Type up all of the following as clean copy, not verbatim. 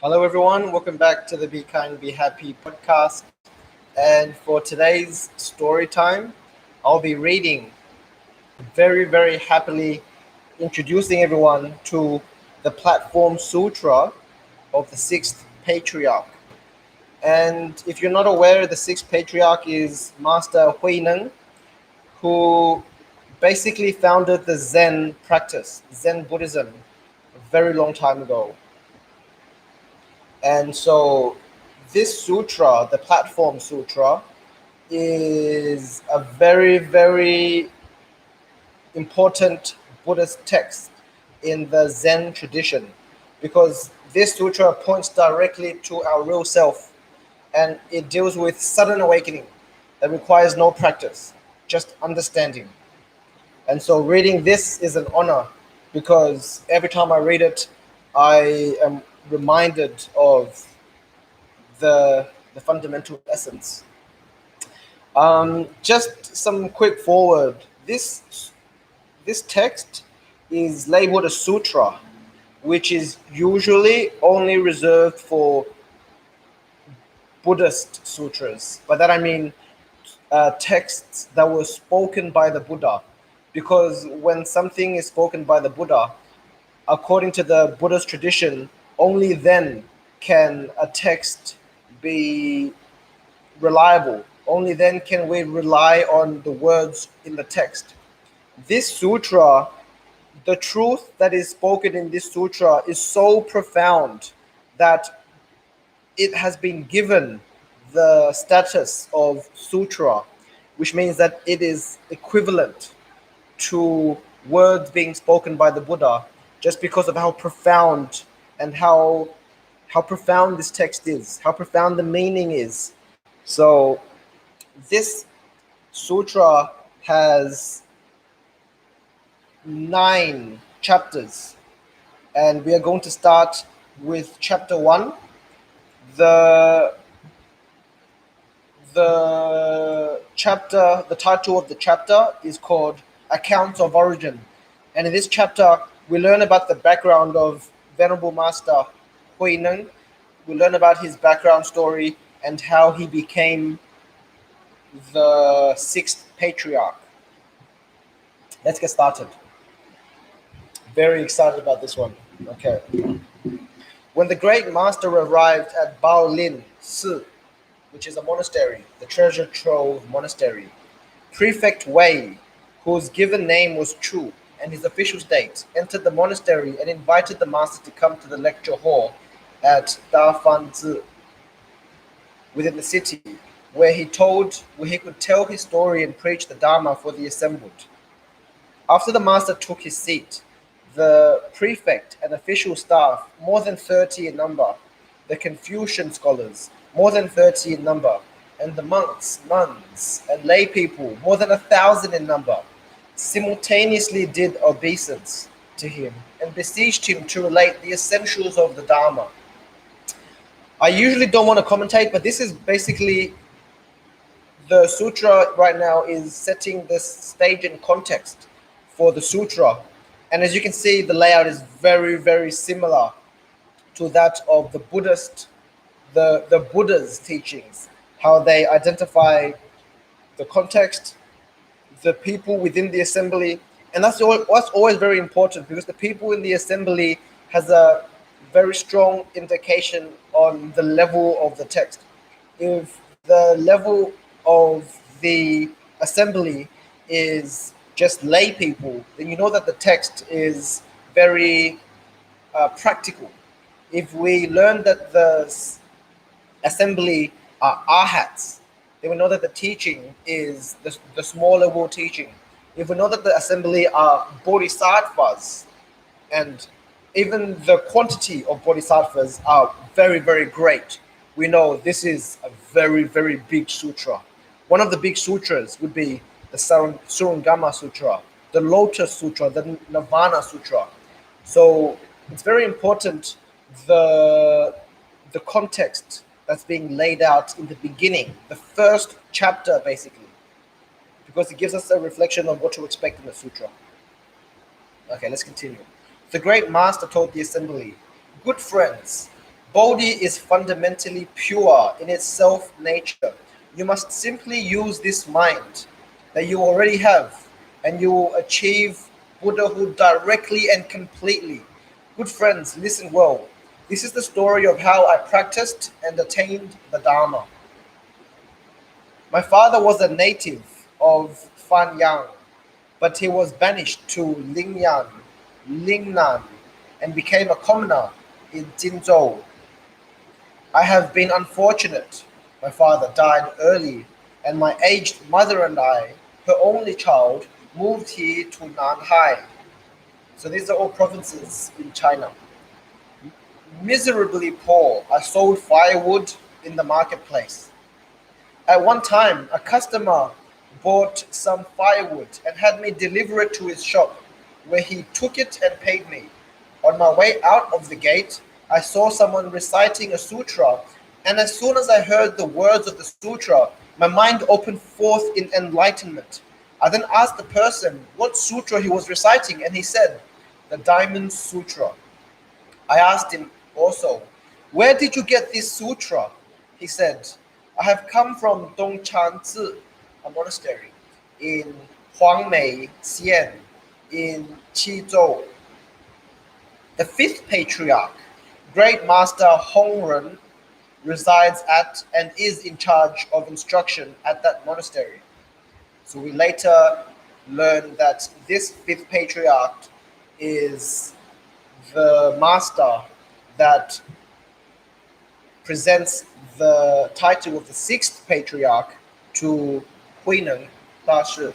Hello, everyone. Welcome back to the Be Kind, Be Happy podcast. And for today's story time, I'll be reading very happily introducing everyone to the Platform Sutra of the Sixth Patriarch. And if you're not aware, the Sixth Patriarch is Master Neng, who basically founded the Zen practice, Zen Buddhism, a very long time ago. And so this sutra, the Platform Sutra, is a very important Buddhist text in the Zen tradition, because this sutra points directly to our real self, and it deals with sudden awakening that requires no practice, just understanding. And so reading this is an honor, because every time I read it, I am reminded of the fundamental essence. Just some quick forward. This text is labeled a sutra, which is usually only reserved for Buddhist sutras. By that I mean texts that were spoken by the Buddha, because when something is spoken by the Buddha, according to the Buddhist tradition, only then can a text be reliable. Only then can we rely on the words in the text. This sutra, the truth that is spoken in this sutra is so profound that it has been given the status of sutra, which means that it is equivalent to words being spoken by the Buddha, just because of how profound and how profound this text is, how profound the meaning is. So this sutra has 9 chapters, and we are going to start with chapter 1. The title of the chapter is called Accounts of Origin, and in this chapter we learn about the background of Venerable Master Neng. We learn about his background story and how he became the Sixth Patriarch. Let's get started. Very excited about this one. Okay. When the great master arrived at Baolin Si, which is a monastery, the treasure trove monastery, Prefect Wei, whose given name was Chu, and his official state, entered the monastery and invited the master to come to the lecture hall at Da Fan Zi within the city, where he could tell his story and preach the Dharma for the assembled. After the master took his seat, the prefect and official staff, more than 30 in number, the Confucian scholars, more than 30 in number, and the monks, nuns, and lay people, more than 1,000 in number, simultaneously did obeisance to him and beseeched him to relate the essentials of the Dharma. I usually don't want to commentate, but this is basically the sutra right now is setting this stage and context for the sutra. And as you can see, the layout is very similar to that of the Buddha's teachings, how they identify the context, the people within the assembly, and that's always very important, because the people in the assembly has a very strong indication on the level of the text. If the level of the assembly is just lay people, then you know that the text is very practical. If we learn that the assembly are arhats, then we know that the teaching is the small level teaching. If we know that the assembly are bodhisattvas, and even the quantity of bodhisattvas are very great, we know this is a very big sutra. One of the big sutras would be the Surangama Sutra, the Lotus Sutra, the Nirvana Sutra. So it's very important the context that's being laid out in the beginning, the first chapter basically, because it gives us a reflection on what to expect in the sutra. Okay, let's continue. The great master told the assembly, "Good friends, Bodhi is fundamentally pure in its self-nature. You must simply use this mind that you already have, and you will achieve Buddhahood directly and completely. Good friends, listen well. This is the story of how I practiced and attained the Dharma. My father was a native of Fanyang, but he was banished to Lingnan, and became a commoner in Jinzhou. I have been unfortunate. My father died early, and my aged mother and I, her only child, moved here to Nanhai. So these are all provinces in China. Miserably poor, I sold firewood in the marketplace. At one time, a customer bought some firewood and had me deliver it to his shop, where he took it and paid me. On my way out of the gate, I saw someone reciting a sutra, and as soon as I heard the words of the sutra, my mind opened forth in enlightenment. I then asked the person what sutra he was reciting, and he said, "The Diamond Sutra." I asked him also, "Where did you get this sutra?" He said, "I have come from Dongchanzi, a monastery in Huangmei Xian in Qizhou. The fifth patriarch, Great Master Hongren, resides at and is in charge of instruction at that monastery." So we later learned that this fifth patriarch is the master that presents the title of the sixth patriarch to Huineng Dashi.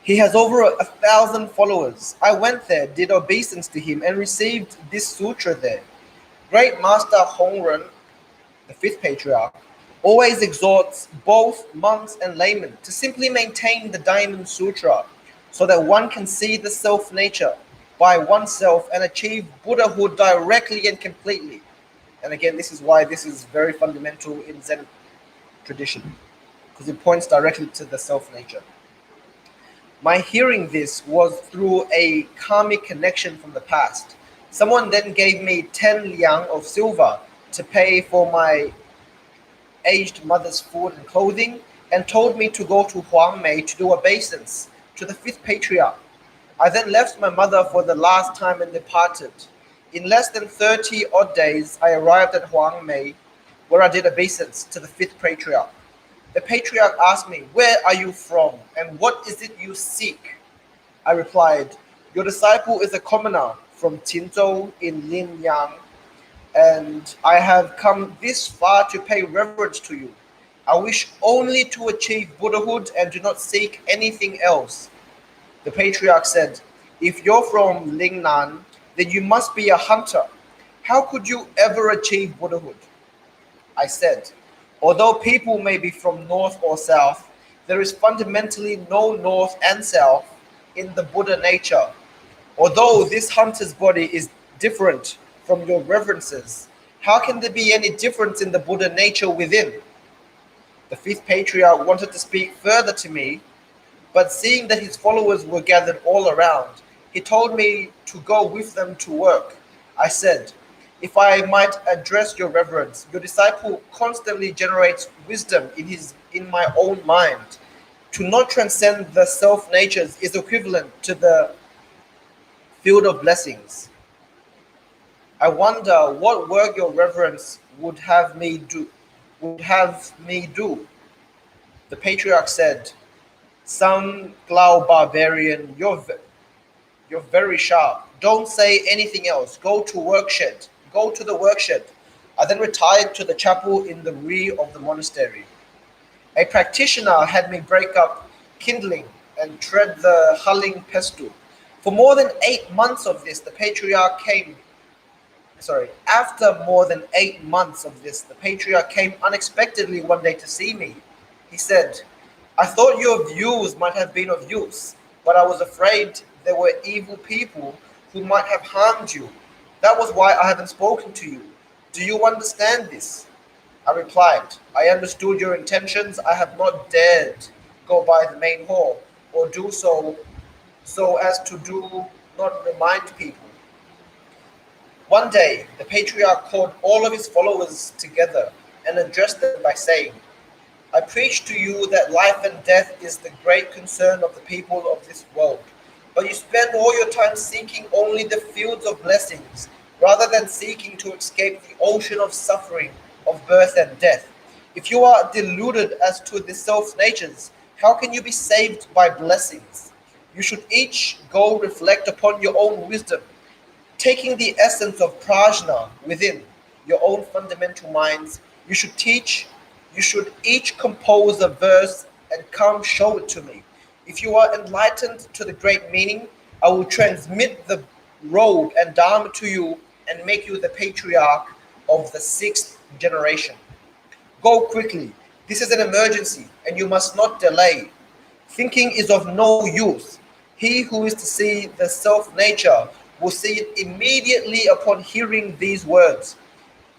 He has over 1,000 followers. I went there, did obeisance to him, and received this sutra there. Great Master Hongren, the fifth patriarch, always exhorts both monks and laymen to simply maintain the Diamond Sutra so that one can see the self-nature by oneself and achieve Buddhahood directly and completely. And again, this is why this is very fundamental in Zen tradition, because it points directly to the self-nature. My hearing this was through a karmic connection from the past. Someone then gave me 10 liang of silver to pay for my aged mother's food and clothing, and told me to go to Huangmei to do obeisance to the fifth patriarch. I then left my mother for the last time and departed. In less than 30 odd days, I arrived at Huangmei, where I did obeisance to the fifth patriarch. The patriarch asked me, "Where are you from, and what is it you seek?" I replied, "Your disciple is a commoner from Qinzhou in Linyang, and I have come this far to pay reverence to you. I wish only to achieve Buddhahood and do not seek anything else." The patriarch said, "If you're from Lingnan, then you must be a hunter. How could you ever achieve Buddhahood?" I said, "Although people may be from north or south, there is fundamentally no north and south in the Buddha nature. Although this hunter's body is different from your reverences, how can there be any difference in the Buddha nature within?" The fifth patriarch wanted to speak further to me, but seeing that his followers were gathered all around, he told me to go with them to work. I said, "If I might address your reverence, your disciple constantly generates wisdom in my own mind. To not transcend the self-natures is equivalent to the field of blessings. I wonder what work your reverence would have me do. The patriarch said, "Some Glau barbarian, you're very sharp. Don't say anything else. Go to workshed. Go to the workshed." I then retired to the chapel in the rear of the monastery. A practitioner had me break up kindling and tread the hulling pestle. For more than 8 months of this, the patriarch came. After more than 8 months of this, the patriarch came unexpectedly one day to see me. He said, "I thought your views might have been of use, but I was afraid there were evil people who might have harmed you. That was why I haven't spoken to you. Do you understand this?" I replied, "I understood your intentions. I have not dared go by the main hall or do so as to do not remind people." One day, the patriarch called all of his followers together and addressed them by saying, I preach to you that life and death is the great concern of the people of this world, but you spend all your time seeking only the fields of blessings, rather than seeking to escape the ocean of suffering of birth and death. If you are deluded as to the self natures, how can you be saved by blessings? You should each go reflect upon your own wisdom, taking the essence of prajñā within your own fundamental minds. You should each compose a verse and come show it to me. If you are enlightened to the great meaning, I will transmit the robe and dharma to you and make you the patriarch of the sixth generation. Go quickly. This is an emergency, and you must not delay. Thinking is of no use. He who is to see the self-nature will see it immediately upon hearing these words.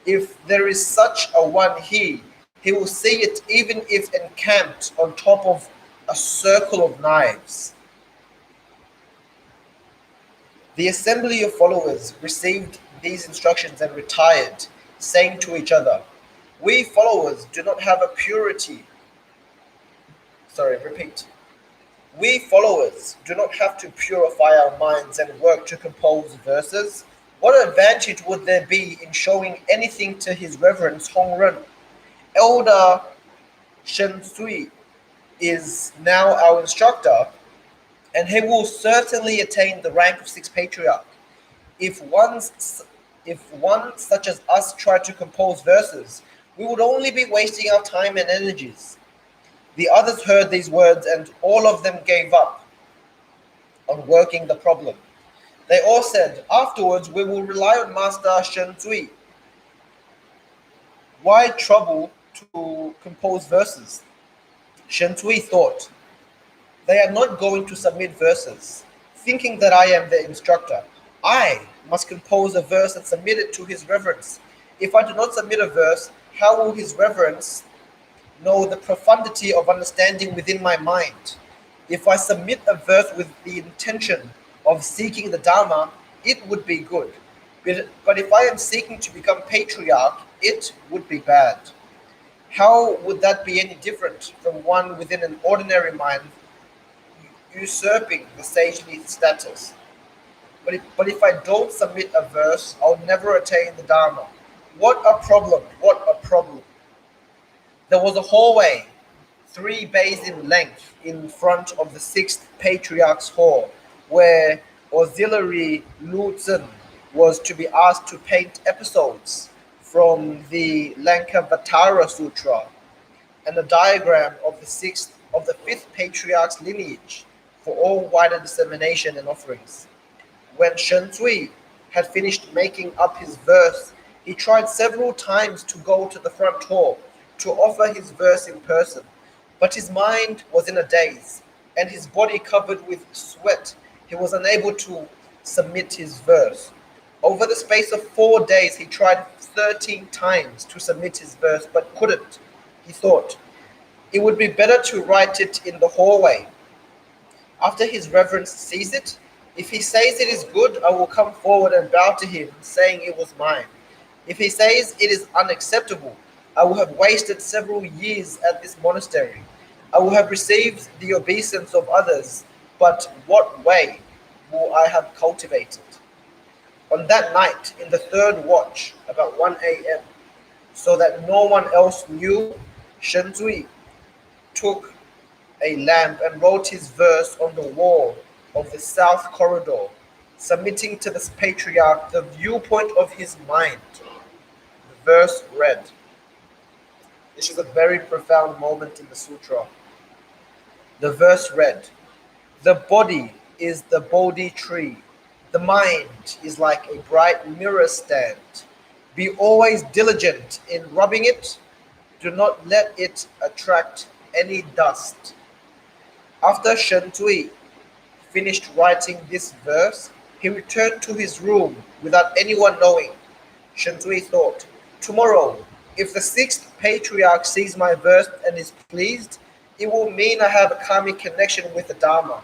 If there is such a one here, he will see it even if encamped on top of a circle of knives. The assembly of followers received these instructions and retired, saying to each other, We followers do not have a purity. We followers do not have to purify our minds and work to compose verses. What advantage would there be in showing anything to His Reverence Hong Ren? Elder Shen Sui is now our instructor, and he will certainly attain the rank of Sixth Patriarch. If one such as us tried to compose verses, we would only be wasting our time and energies. The others heard these words, and all of them gave up on working the problem. They all said, Afterwards we will rely on Master Shen Sui. Why trouble to compose verses? Shen Sui thought, They are not going to submit verses. Thinking that I am the instructor, I must compose a verse and submit it to His Reverence. If I do not submit a verse, how will His Reverence know the profundity of understanding within my mind? If I submit a verse with the intention of seeking the Dharma, it would be good. But if I am seeking to become patriarch, it would be bad. How would that be any different from one within an ordinary mind usurping the sagely status? But if I don't submit a verse, I'll never attain the Dharma. What a problem! What a problem! There was a hallway, 3 bays in length, in front of the Sixth Patriarch's hall, where Auxiliary Lu Zhen was to be asked to paint episodes from the Lankavatara Sutra and a diagram of the fifth patriarch's lineage for all wider dissemination and offerings. When Shen Sui had finished making up his verse, he tried several times to go to the front hall to offer his verse in person, but his mind was in a daze, and his body covered with sweat. He was unable to submit his verse. Over the space of 4 days, he tried 13 times to submit his verse, but couldn't. He thought, it would be better to write it in the hallway. After His Reverence sees it, if he says it is good, I will come forward and bow to him, saying it was mine. If he says it is unacceptable, I will have wasted several years at this monastery. I will have received the obeisance of others, but what way will I have cultivated? On that night, in the 3rd watch, about 1 a.m., so that no one else knew, Shen Sui took a lamp and wrote his verse on the wall of the south corridor, submitting to the patriarch the viewpoint of his mind. The verse read. This is a very profound moment in the sutra. The verse read, The body is the Bodhi tree. The mind is like a bright mirror stand. Be always diligent in rubbing it. Do not let it attract any dust. After Shen Sui finished writing this verse, he returned to his room without anyone knowing. Shen Sui thought, Tomorrow, if the 6th Patriarch sees my verse and is pleased, it will mean I have a karmic connection with the Dharma.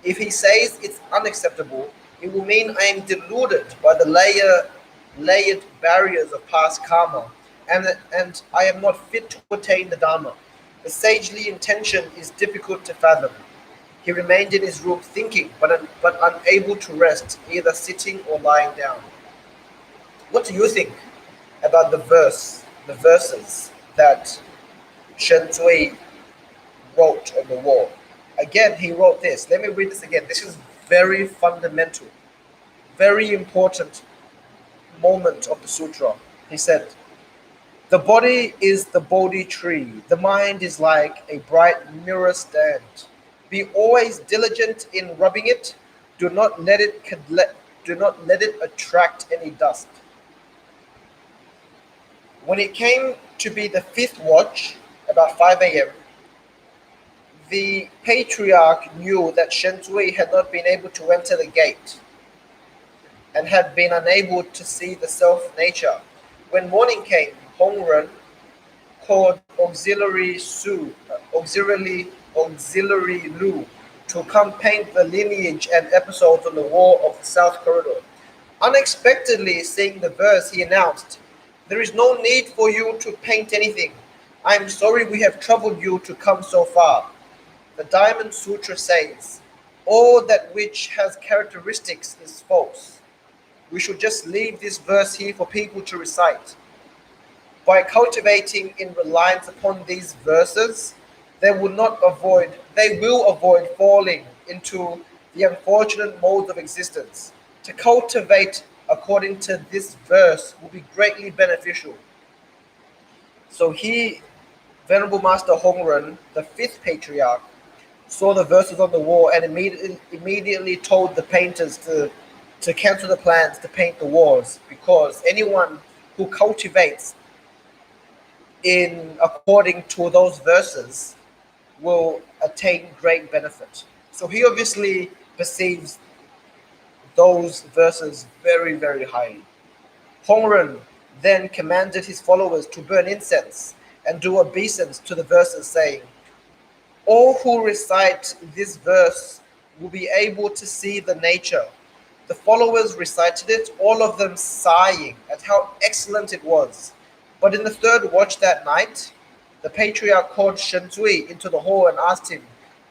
If he says it's unacceptable, it will mean I am deluded by the layer layered barriers of past karma, and I am not fit to attain the Dharma. The sagely intention is difficult to fathom. He remained in his room thinking, but unable to rest, either sitting or lying down. What do you think about the verses that Shen Zui wrote on the wall? Again, he wrote this. Let me read this again. This is very fundamental, very important moment of the sutra. He said, "The body is the Bodhi tree. The mind is like a bright mirror stand. Be always diligent in rubbing it. Do not let it attract any dust." When it came to be the fifth watch, about 5 a.m., the patriarch knew that Shen Zui had not been able to enter the gate and had been unable to see the self-nature. When morning came, Hongren called auxiliary Lu to come paint the lineage and episodes on the wall of the south corridor. Unexpectedly seeing the verse, he announced, "There is no need for you to paint anything. I am sorry we have troubled you to come so far." The Diamond Sutra says, "All that which has characteristics is false." We should just leave this verse here for people to recite. By cultivating in reliance upon these verses, they will avoid falling into the unfortunate modes of existence. To cultivate according to this verse will be greatly beneficial. So he, Venerable Master Hongren, the fifth patriarch, saw the verses on the wall and immediately told the painters to cancel the plans to paint the walls, because anyone who cultivates in according to those verses will attain great benefit. So he obviously perceives those verses very, very highly. Hongren then commanded his followers to burn incense and do obeisance to the verses, saying, "All who recite this verse will be able to see the nature." The followers recited it, all of them sighing at how excellent it was. But in the third watch that night, the patriarch called Shen Zui into the hall and asked him,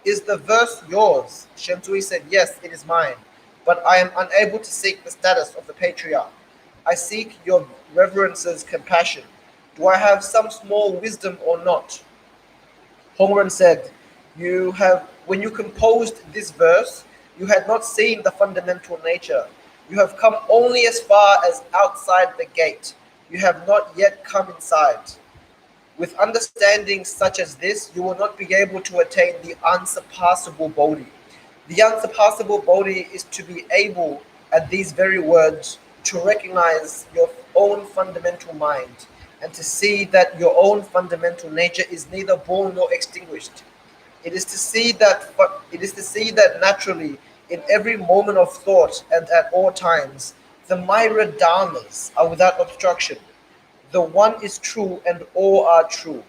"Is the verse yours?" Shen Zui said, "Yes, it is mine, but I am unable to seek the status of the patriarch. I seek your reverence's compassion. Do I have some small wisdom or not?" Hongren said, when you composed this verse, you had not seen the fundamental nature. You have come only as far as outside the gate. You have not yet come inside. With understanding such as this, you will not be able to attain the unsurpassable Bodhi. The unsurpassable Bodhi is to be able, at these very words, to recognize your own fundamental mind and to see that your own fundamental nature is neither born nor extinguished. It is to see that naturally in every moment of thought and at all times, the myriad dharmas are without obstruction. The one is true and all are true.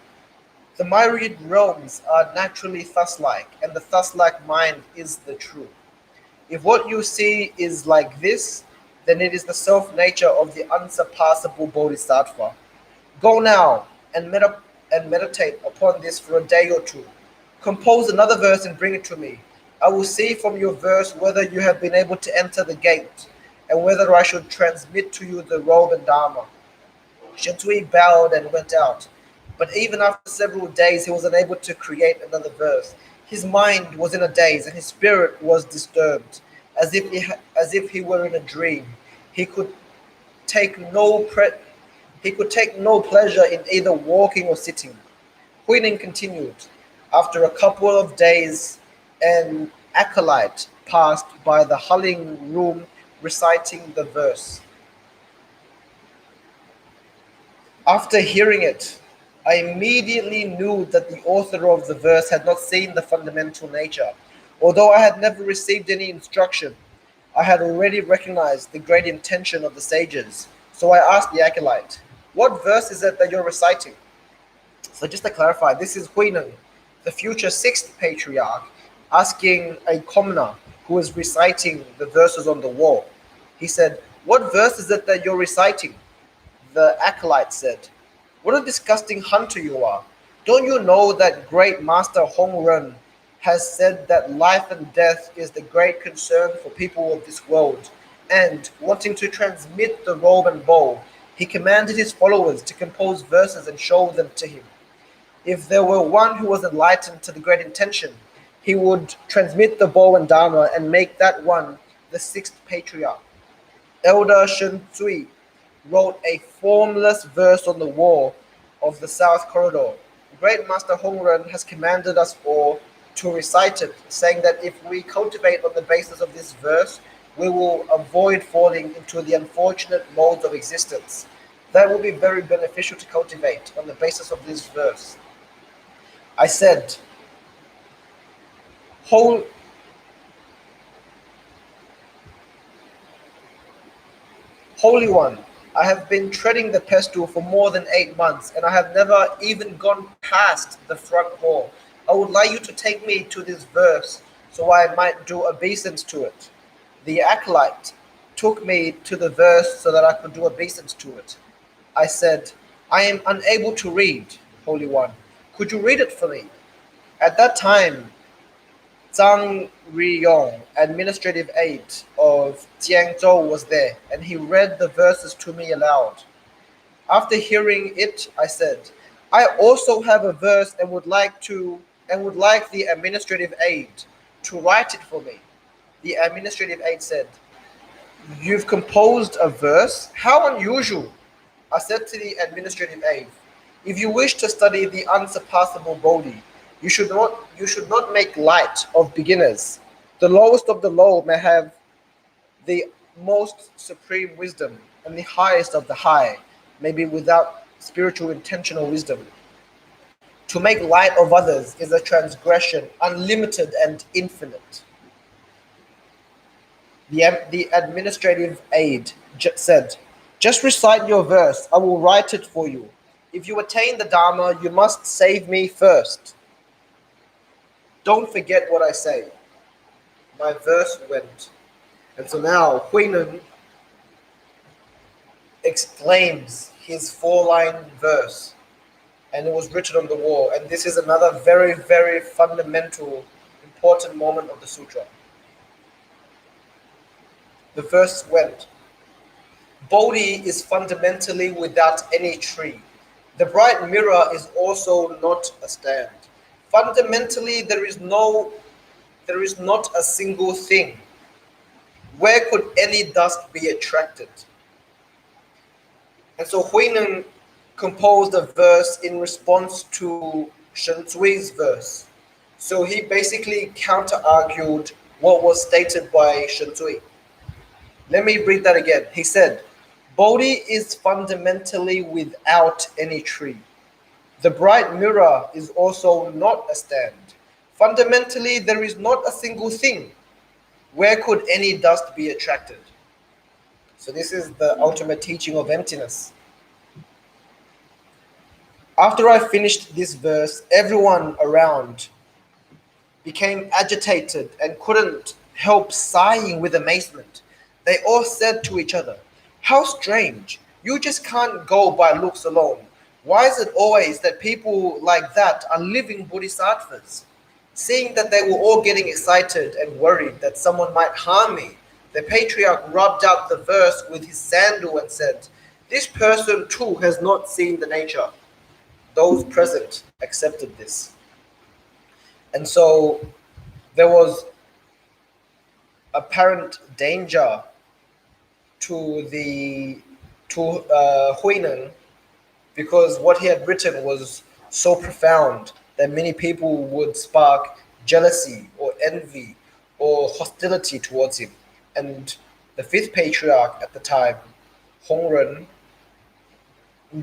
The myriad realms are naturally thus-like, and the thus-like mind is the true. If what you see is like this, then it is the self-nature of the unsurpassable Bodhisattva. Go now and meditate upon this for a day or two. Compose another verse and bring it to me. I will see from your verse whether you have been able to enter the gate, and whether I should transmit to you the robe and dharma. Shen Zui bowed and went out. But even after several days, he was unable to create another verse. His mind was in a daze, and his spirit was disturbed, as if he were in a dream. He could take no pleasure in either walking or sitting. Huining continued. After a couple of days, an acolyte passed by the hulling room reciting the verse. After hearing it, I immediately knew that the author of the verse had not seen the fundamental nature. Although I had never received any instruction, I had already recognized the great intention of the sages. So I asked the acolyte, "What verse is it that you're reciting?" So just to clarify, this is Huineng, the future sixth patriarch, asking a commoner who was reciting the verses on the wall. He said, What verse is it that you're reciting? The acolyte said, What a disgusting hunter you are. Don't you know that great master Hong Ren has said that life and death is the great concern for people of this world, and wanting to transmit the robe and bow, he commanded his followers to compose verses and show them to him. If there were one who was enlightened to the great intention, he would transmit the bow and dharma and make that one the sixth patriarch. Elder Shen Tsui wrote a formless verse on the wall of the south corridor. Great Master Hongren has commanded us all to recite it, saying that if we cultivate on the basis of this verse, we will avoid falling into the unfortunate modes of existence. That will be very beneficial to cultivate on the basis of this verse. I said, Holy One, I have been treading the pestle for more than 8 months, and I have never even gone past the front hall. I would like you to take me to this verse so I might do obeisance to it. The acolyte took me to the verse so that I could do obeisance to it. I said, I am unable to read, Holy One. Could you read it for me? At that time, Zhang Riyong, administrative aide of Jiangzhou, was there, and he read the verses to me aloud. After hearing it, I said, I also have a verse and would like the administrative aide to write it for me. The administrative aide said, You've composed a verse? How unusual! I said to the administrative aide, If you wish to study the unsurpassable Bodhi, you should not make light of beginners. The lowest of the low may have the most supreme wisdom, and the highest of the high may be without spiritual intentional wisdom. To make light of others is a transgression unlimited and infinite. The administrative aide said, Just recite your verse, I will write it for you. If you attain the Dharma, you must save me first. Don't forget what I say. My verse went. And so now Huineng exclaims his 4-line verse, and it was written on the wall. And this is another very, very fundamental, important moment of the sutra. The verse went, Bodhi is fundamentally without any tree. The bright mirror is also not a stand. Fundamentally, there is not a single thing. Where could any dust be attracted? And so Huineng composed a verse in response to Shen Zui's verse. So he basically counter-argued what was stated by Shen Zui. Let me read that again. He said, Bodhi is fundamentally without any tree. The bright mirror is also not a stand. Fundamentally, there is not a single thing. Where could any dust be attracted? So this is the ultimate teaching of emptiness. After I finished this verse, everyone around became agitated and couldn't help sighing with amazement. They all said to each other, How strange! You just can't go by looks alone. Why is it always that people like that are living bodhisattvas? Seeing that they were all getting excited and worried that someone might harm me, the patriarch rubbed out the verse with his sandal and said, This person too has not seen the nature. Those present accepted this. And so there was apparent danger to Huineng, because what he had written was so profound that many people would spark jealousy or envy or hostility towards him. And the fifth patriarch at the time, Hongren,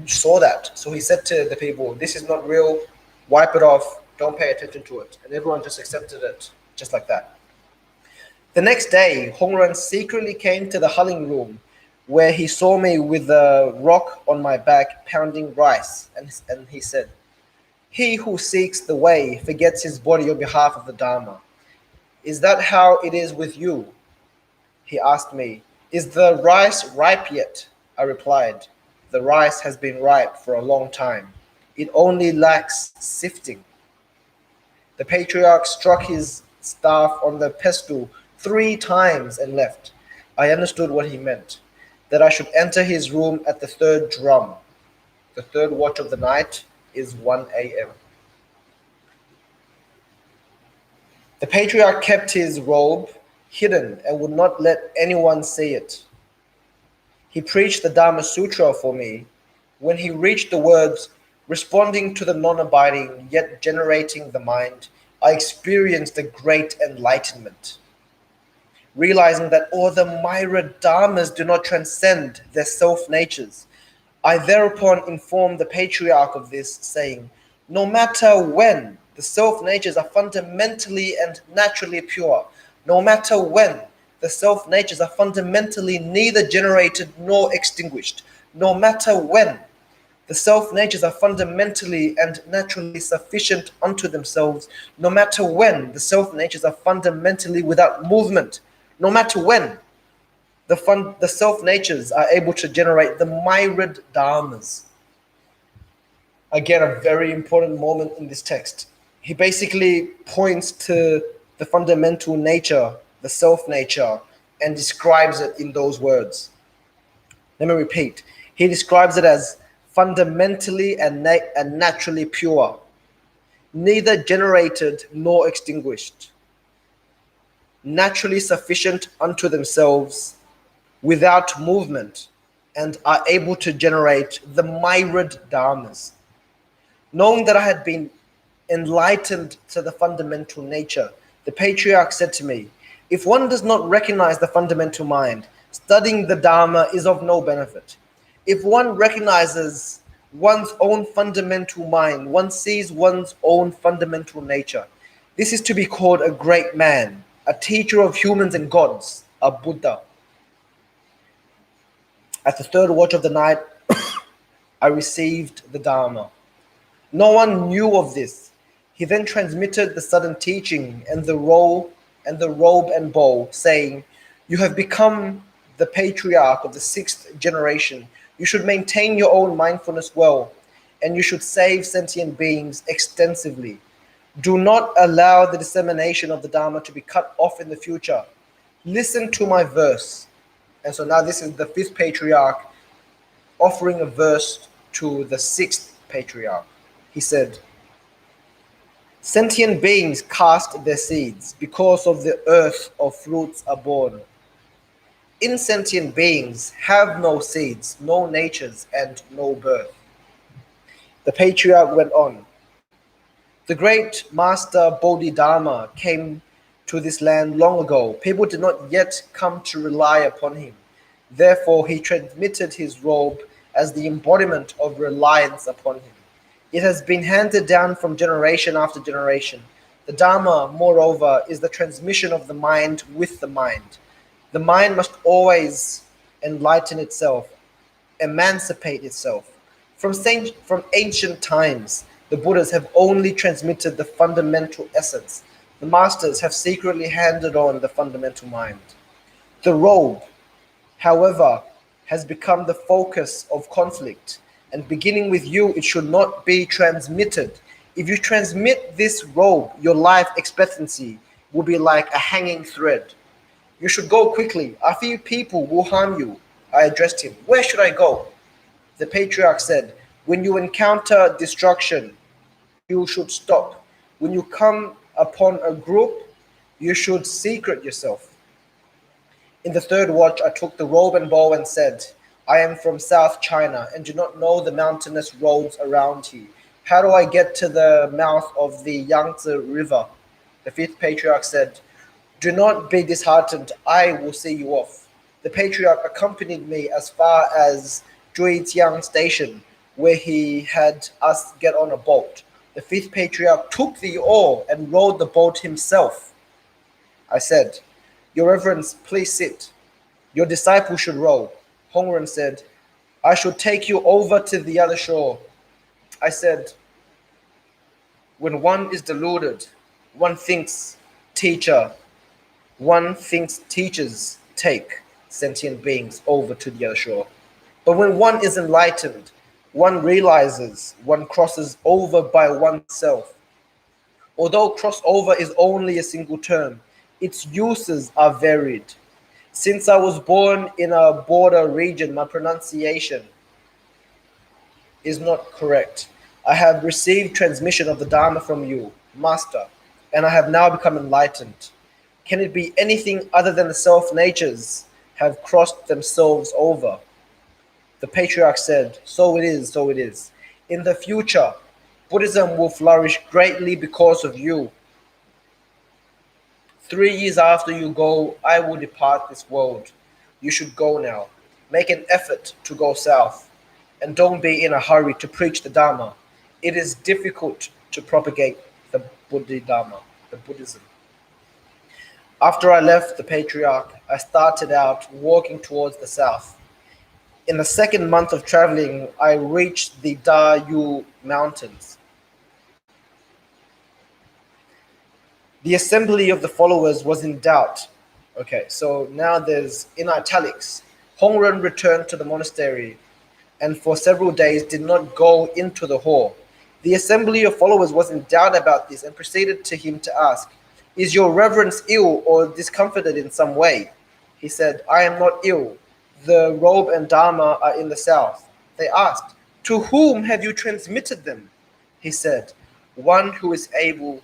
saw that. So he said to the people, This is not real, wipe it off, don't pay attention to it. And everyone just accepted it, just like that. The next day, Hongren secretly came to the hulling room, where he saw me with a rock on my back pounding rice, and he said, He who seeks the way forgets his body on behalf of the Dharma. Is that how it is with you? He asked me. Is the rice ripe yet? I replied. The rice has been ripe for a long time. It only lacks sifting. The patriarch struck his staff on the pestle 3 times and left. I understood what he meant, that I should enter his room at the third drum. The third watch of the night is 1 a.m. The patriarch kept his robe hidden and would not let anyone see it. He preached the Dharma Sutra for me. When he reached the words, responding to the non-abiding yet generating the mind, I experienced a great enlightenment. Realizing that all the myriad dharmas do not transcend their self-natures, I thereupon informed the patriarch of this, saying, no matter when the self-natures are fundamentally and naturally pure, no matter when the self-natures are fundamentally neither generated nor extinguished, no matter when the self-natures are fundamentally and naturally sufficient unto themselves, no matter when the self-natures are fundamentally without movement, no matter when the self-natures are able to generate the myriad dharmas. Again, a very important moment in this text. He basically points to the fundamental nature, the self-nature, and describes it in those words. Let me repeat. He describes it as fundamentally and naturally pure, neither generated nor extinguished, naturally sufficient unto themselves, without movement, and are able to generate the myriad dharmas. Knowing that I had been enlightened to the fundamental nature, the patriarch said to me, if one does not recognize the fundamental mind, studying the Dharma is of no benefit. If one recognizes one's own fundamental mind, one sees one's own fundamental nature. This is to be called a great man, a teacher of humans and gods, a Buddha. At the third watch of the night, I received the Dharma. No one knew of this. He then transmitted the sudden teaching and the robe and bowl, saying, you have become the patriarch of the 6th generation. You should maintain your own mindfulness well, and you should save sentient beings extensively. Do not allow the dissemination of the Dharma to be cut off in the future. Listen to my verse. And so now this is the 5th patriarch offering a verse to the 6th patriarch. He said, sentient beings cast their seeds. Because of the earth of fruits are born. Insentient beings have no seeds, no natures, and no birth. The patriarch went on. The great master Bodhidharma came to this land long ago. People did not yet come to rely upon him. Therefore, he transmitted his robe as the embodiment of reliance upon him. It has been handed down from generation after generation. The Dharma, moreover, is the transmission of the mind with the mind. The mind must always enlighten itself, emancipate itself. From ancient times, the Buddhas have only transmitted the fundamental essence. The masters have secretly handed on the fundamental mind. The robe, however, has become the focus of conflict, and beginning with you, it should not be transmitted. If you transmit this robe, your life expectancy will be like a hanging thread. You should go quickly. A few people will harm you. I addressed him. Where should I go? The patriarch said, when you encounter destruction, you should stop. When you come upon a group, you should secret yourself. In the third watch, I took the robe and bow and said, I am from South China and do not know the mountainous roads around here. How do I get to the mouth of the Yangtze River? The 5th patriarch said, do not be disheartened, I will see you off. The patriarch accompanied me as far as Zhuitiang station, where he had us get on a boat. The 5th patriarch took the oar and rowed the boat himself. I said, Your Reverence, please sit. Your disciple should row. Hongren said, I should take you over to the other shore. I said, when one is deluded, one thinks teachers take. sentient beings over to the other shore. But when one is enlightened, one realizes one crosses over by oneself. Although crossover is only a single term, its uses are varied. Since I was born in a border region, my pronunciation is not correct. I have received transmission of the Dharma from you, Master, and I have now become enlightened. Can it be anything other than the self-natures have crossed themselves over? The Patriarch said, so it is, so it is. In the future, Buddhism will flourish greatly because of you. 3 years after you go, I will depart this world. You should go now. Make an effort to go south. And don't be in a hurry to preach the Dharma. It is difficult to propagate the Buddha-Dharma, the Buddhism. After I left the Patriarch, I started out walking towards the south. In the second month of traveling, I reached the Dayu Mountains. The assembly of the followers was in doubt. Okay, so now there's in italics. Hongren returned to the monastery and for several days did not go into the hall. The assembly of followers was in doubt about this and proceeded to him to ask, is your reverence ill or discomforted in some way? He said, I am not ill. The robe and Dharma are in the south. They asked, to whom have you transmitted them? He said, one who is able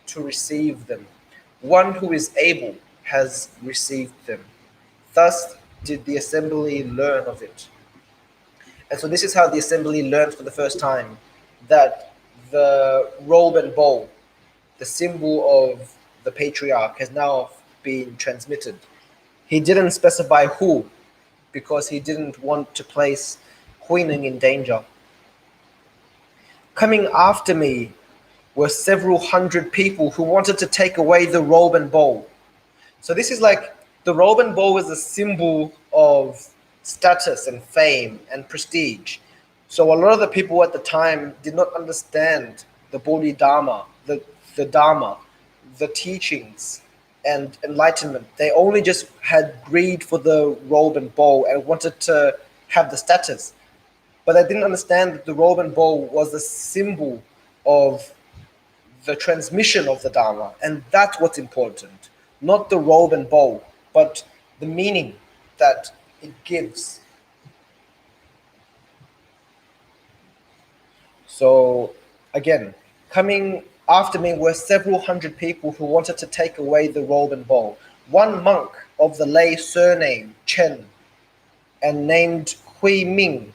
to receive them. One who is able has received them. Thus did the assembly learn of it. And so this is how the assembly learned for the first time that the robe and bowl, the symbol of the Patriarch, has now been transmitted. He didn't specify who, because he didn't want to place Huineng in danger. Coming after me were several hundred people who wanted to take away the robe and bowl. So this is like, the robe and bowl is a symbol of status and fame and prestige. So a lot of the people at the time did not understand the Bodhidharma, the Dharma, the teachings and enlightenment. They only just had greed for the robe and bowl and wanted to have the status. But they didn't understand that the robe and bowl was a symbol of the transmission of the Dharma, and that's what's important. Not the robe and bowl, but the meaning that it gives. So again, coming after me were several hundred people who wanted to take away the robe and bowl. One monk of the lay surname Chen and named Hui Ming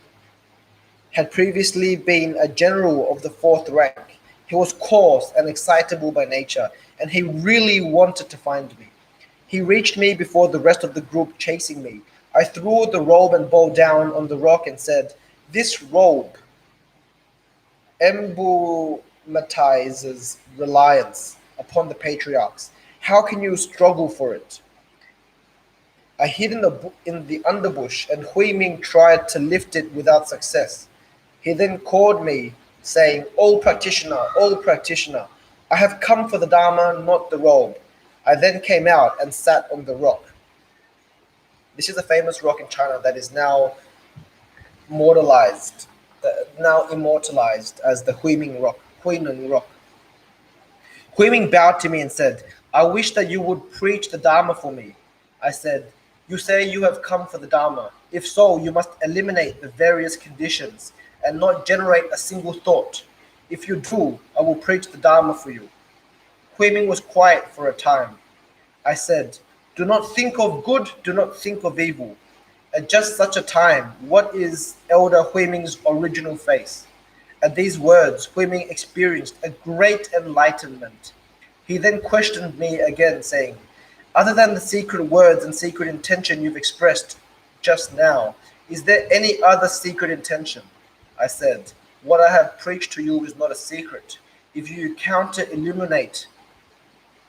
had previously been a general of the 4th rank. He was coarse and excitable by nature, and he really wanted to find me. He reached me before the rest of the group chasing me. I threw the robe and bowl down on the rock and said, this robe emblematizes reliance upon the patriarchs. How can you struggle for it? I hid in the underbush, and Hui Ming tried to lift it without success. He then called me, saying, O practitioner, I have come for the Dharma, not the robe. I then came out and sat on the rock. This is a famous rock in China that is now immortalized as the Huiming rock, Huineng rock. Huiming bowed to me and said, I wish that you would preach the Dharma for me. I said, you say you have come for the Dharma. If so, you must eliminate the various conditions and not generate a single thought. If you do, I will preach the Dharma for you. Huiming was quiet for a time. I said, do not think of good, do not think of evil. At just such a time, what is Elder Huiming's original face? At these words, Huiming experienced a great enlightenment. He then questioned me again, saying, other than the secret words and secret intention you've expressed just now, is there any other secret intention? I said, what I have preached to you is not a secret. If you counter-illuminate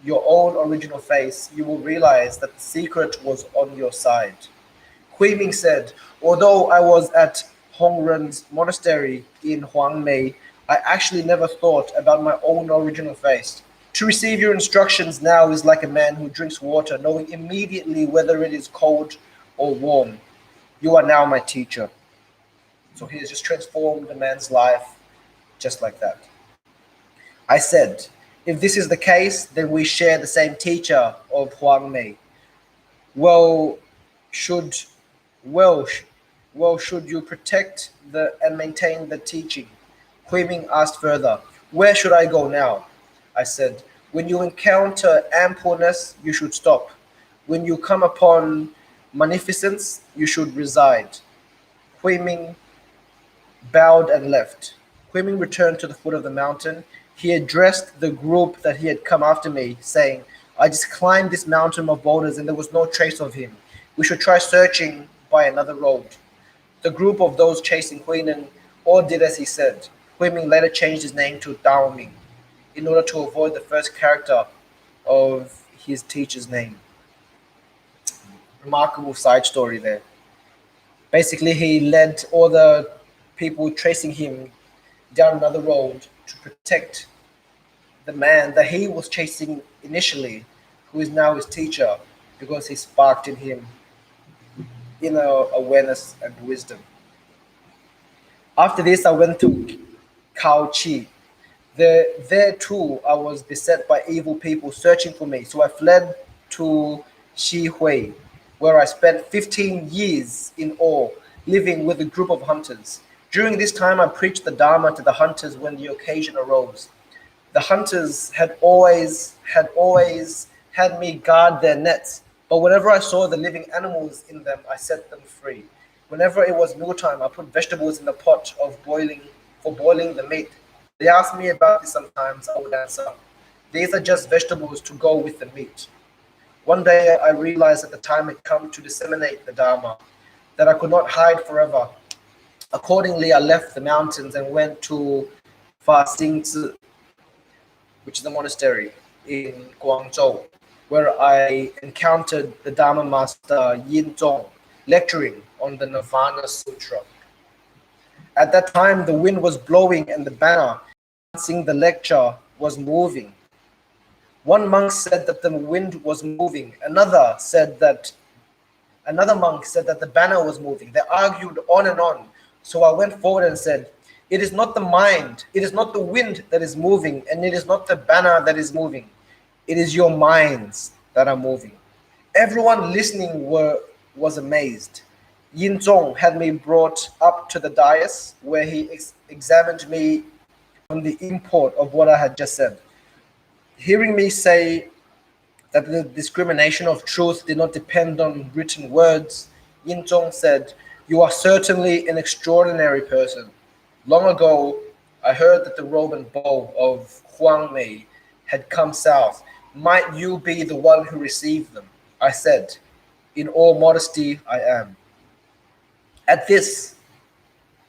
your own original face, you will realize that the secret was on your side. Huiming said, although I was at Hongren's monastery in Huangmei, I actually never thought about my own original face. To receive your instructions now is like a man who drinks water, knowing immediately whether it is cold or warm. You are now my teacher. So he has just transformed a man's life just like that. I said, if this is the case, then we share the same teacher of Huang Mei. Well, should you protect and maintain the teaching? Hui Ming asked further, where should I go now? I said, when you encounter ampleness, you should stop. When you come upon magnificence, you should reside. Hui Ming bowed and left. Hui Ming returned to the foot of the mountain. He addressed the group that he had come after me, saying, I just climbed this mountain of boulders and there was no trace of him. We should try searching by another road. The group of those chasing Hui Ming all did as he said. Hui Ming later changed his name to Dao Ming in order to avoid the first character of his teacher's name. Remarkable side story there. Basically, he led all the people chasing him down another road to protect the man that he was chasing initially, who is now his teacher, because he sparked in him inner awareness and wisdom. After this, I went to Kao Chi. There too, I was beset by evil people searching for me, so I fled to Shi Hui, where I spent 15 years in awe, living with a group of hunters. During this time, I preached the Dharma to the hunters when the occasion arose. The hunters had always had me guard their nets, but whenever I saw the living animals in them, I set them free. Whenever it was mealtime, I put vegetables in the pot for boiling the meat. They asked me about this sometimes. I would answer, these are just vegetables to go with the meat. One day I realized that the time had come to disseminate the Dharma, that I could not hide forever. Accordingly, I left the mountains and went to Fa Xing Zi, which is a monastery in Guangzhou, where I encountered the Dharma master Yin Zong lecturing on the Nirvana Sutra. At that time, the wind was blowing and the banner announcing the lecture was moving. One monk said that the wind was moving. Another monk said that the banner was moving. They argued on and on. So I went forward and said, it is not the mind, it is not the wind that is moving, and it is not the banner that is moving. It is your minds that are moving. Everyone listening was amazed. Yin Zong had me brought up to the dais, where he examined me on the import of what I had just said. Hearing me say that the discrimination of truth did not depend on written words, Yin Zong said, you are certainly an extraordinary person. Long ago, I heard that the robe and bow of Huang Mei had come south. Might you be the one who received them? I said, in all modesty, I am. At this,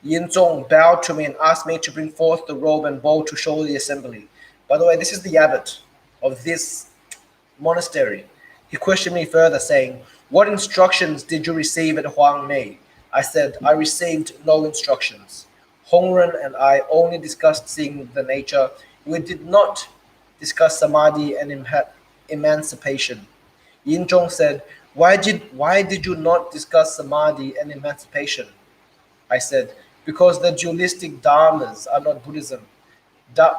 Yin Zong bowed to me and asked me to bring forth the robe and bow to show the assembly. By the way, this is the abbot of this monastery. He questioned me further, saying, what instructions did you receive at Huang Mei? I said, I received no instructions. Hongren and I only discussed seeing the nature. We did not discuss samadhi and emancipation. Yin Zong said, why did you not discuss samadhi and emancipation? I said, because the dualistic dharmas are not Buddhism.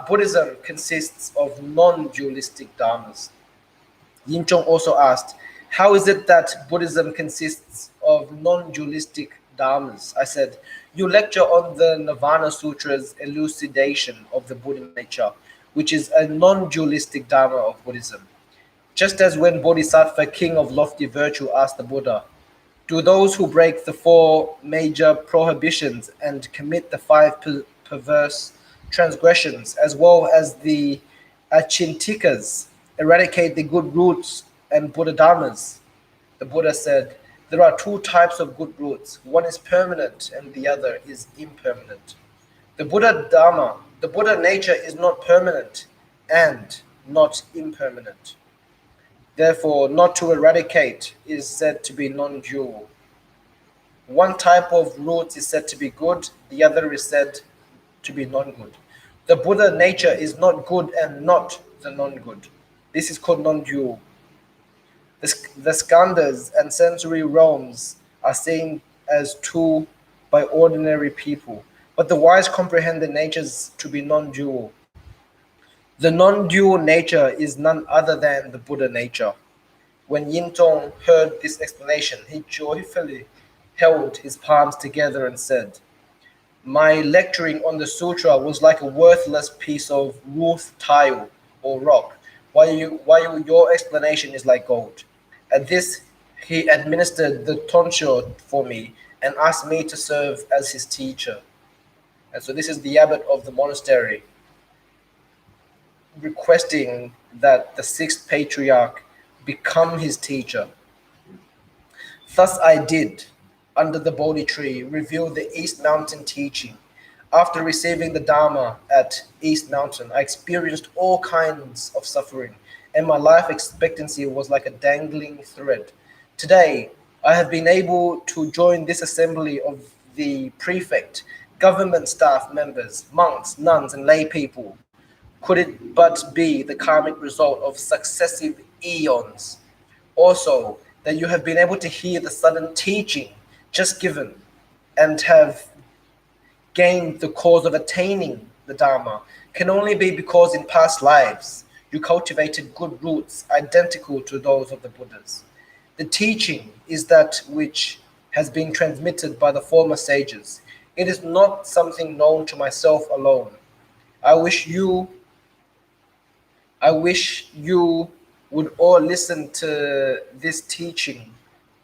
Buddhism consists of non-dualistic dharmas. Yin Zong also asked, how is it that Buddhism consists of non-dualistic dharmas? I said, you lecture on the Nirvana Sutra's elucidation of the Buddha nature, which is a non-dualistic dharma of Buddhism. Just as when Bodhisattva, king of lofty virtue, asked the Buddha, do those who break the 4 major prohibitions and commit the 5 perverse transgressions, as well as the achintikas, eradicate the good roots and Buddha dharmas? The Buddha said, there are 2 types of good roots. One is permanent and the other is impermanent. The Buddha dharma, the Buddha nature is not permanent and not impermanent. Therefore, not to eradicate is said to be non-dual. One type of root is said to be good, the other is said to be non-good. The Buddha nature is not good and not the non-good. This is called non-dual. The skandhas and sensory realms are seen as two by ordinary people, but the wise comprehend the natures to be non-dual. The non-dual nature is none other than the Buddha nature. When Yintong heard this explanation, he joyfully held his palms together and said, "My lecturing on the sutra was like a worthless piece of roof tile or rock, while your explanation is like gold." At this, he administered the tonsure for me and asked me to serve as his teacher. And so this is the abbot of the monastery requesting that the Sixth Patriarch become his teacher. Thus I did, under the Bodhi tree, reveal the East Mountain teaching. After receiving the Dharma at East Mountain, I experienced all kinds of suffering, and my life expectancy was like a dangling thread. Today, I have been able to join this assembly of the prefect, government staff members, monks, nuns, and lay people. Could it but be the karmic result of successive eons? Also, that you have been able to hear the sudden teaching just given and have gained the cause of attaining the Dharma can only be because in past lives you cultivated good roots identical to those of the Buddhas. The teaching is that which has been transmitted by the former sages. It is not something known to myself alone. I wish you would all listen to this teaching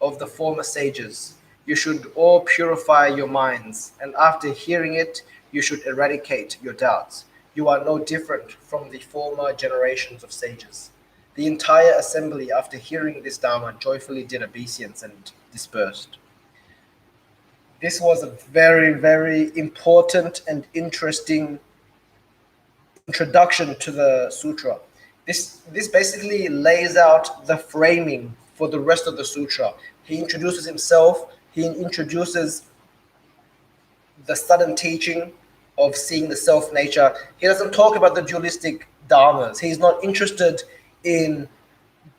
of the former sages. You should all purify your minds, and after hearing it, you should eradicate your doubts. You are no different from the former generations of sages. The entire assembly, after hearing this Dharma, joyfully did obeisance and dispersed. This was a very, very important and interesting introduction to the sutra. This basically lays out the framing for the rest of the sutra. He introduces himself, he introduces the sudden teaching of seeing the self nature. He doesn't talk about the dualistic dharmas. He's not interested in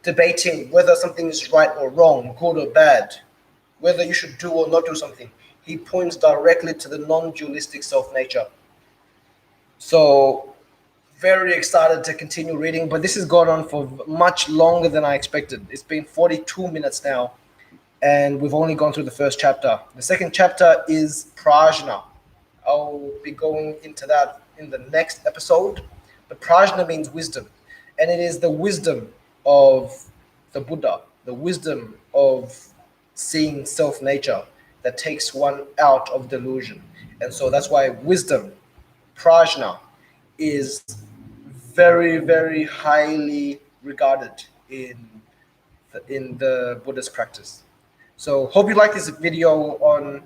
debating whether something is right or wrong, good or bad, whether you should do or not do something. He points directly to the non-dualistic self nature. So very excited to continue reading, but this has gone on for much longer than I expected. It's been 42 minutes now, and we've only gone through the first chapter. The second chapter is prajñā. I'll be going into that in the next episode. But prajñā means wisdom, and it is the wisdom of the Buddha, the wisdom of seeing self-nature that takes one out of delusion. And so that's why wisdom, prajñā, is very, very highly regarded in the Buddhist practice. So hope you like this video on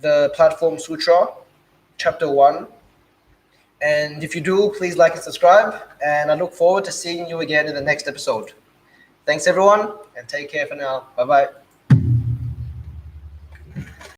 the Platform Sutra, Chapter 1. And if you do, please like and subscribe. And I look forward to seeing you again in the next episode. Thanks, everyone, and take care for now. Bye-bye.